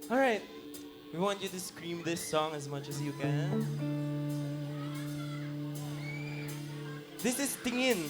Alright, we want you to scream this song as much as you can. This is Tingin.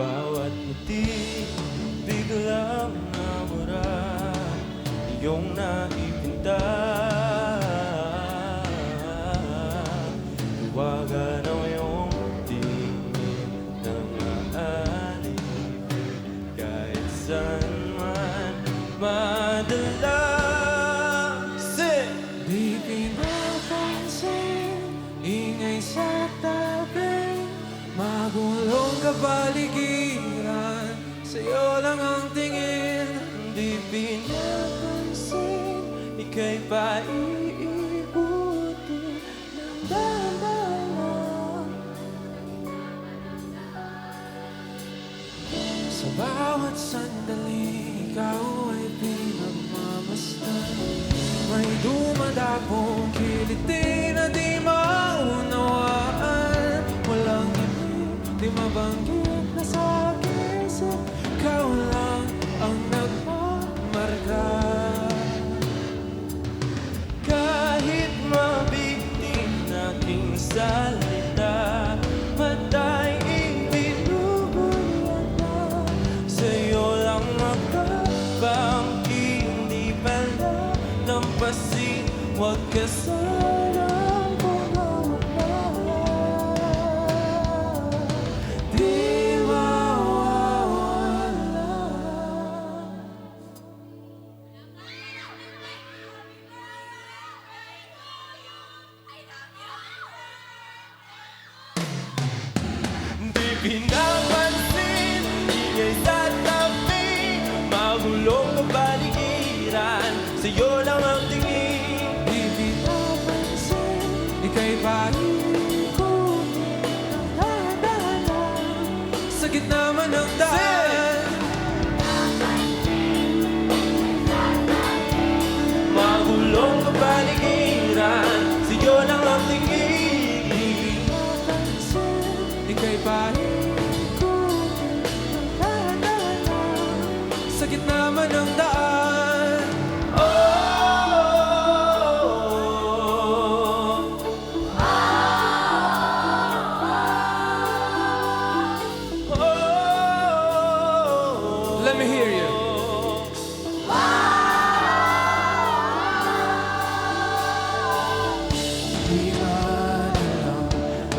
Bawat ngiti, biglang namura, iyong naipinta. Iwagan ang iyong tingin ng maalim, kahit saan man madala. Di pinapansin, ingay sa tabi, magulong kapaligiran, sa'yo lang ang tingin. Di pinapansin, ika'y paiikutin ng dalan. Sa bawat sandali, ikaw ay pinagmamasdan. May dumadapong kiliti na di maunawaan. Walang ibig, di mabanggit na sa isip, ikaw lang ang nagmamarka. Kahit mabitin aking salita, matay ibinubunyata. Sa'yo lang makabanggi, hindi pala lampasin. Huwag ka sanang pumawala. Di mawawala. Di pinapansin, ingay sa tabi, magulong kapaligiran, sa'yo lang ang tingin. Di pinapansin, ika'y paikutin ng dahan-dahan, sa gitna man ng daan. Magulong kapaligiran, sa'yo lang ang tingin. Ika'y paikutin ng dahan-dahan, sa gitna man ng daan. Let me hear you. Di man alam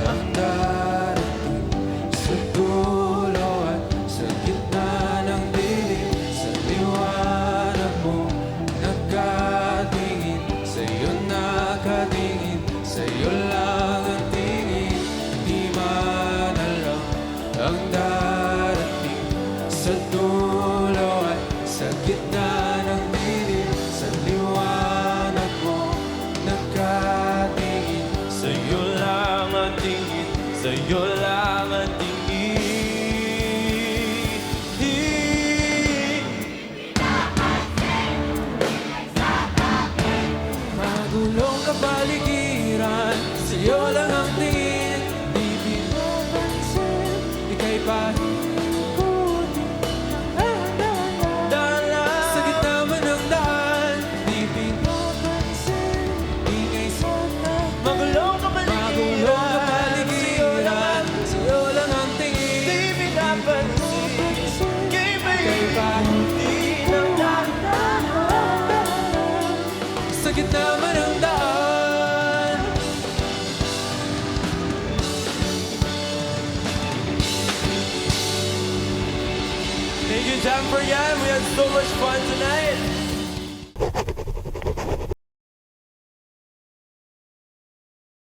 ang darating sa dulo at sa gitna ng dilim, sa liwanag mo nakatingin, sa'yo nakatingin, sa'yo lang ang tingin. Di man alam ang darating sa dulo at sa gitna ng dilim, sa liwanag mo nakatingin. Sa'yo lang ang tingin, sa'yo lang ang tingin. Magulong kapaligiran, sa'yo lang ang tingin. Di pinapansin, ika'y paikutin ng dahan-dahan, sa gitna man ng daan. Di pinapansin, ingay sa tabi, Magulong magulong kapaligiran, sa'yo lang ang tingin. di pinapansin, kay Ika'y paikutin ng dahan-dahan. sa gitna man ng daan. Thank you, Jam, for Yan. We had so much fun tonight.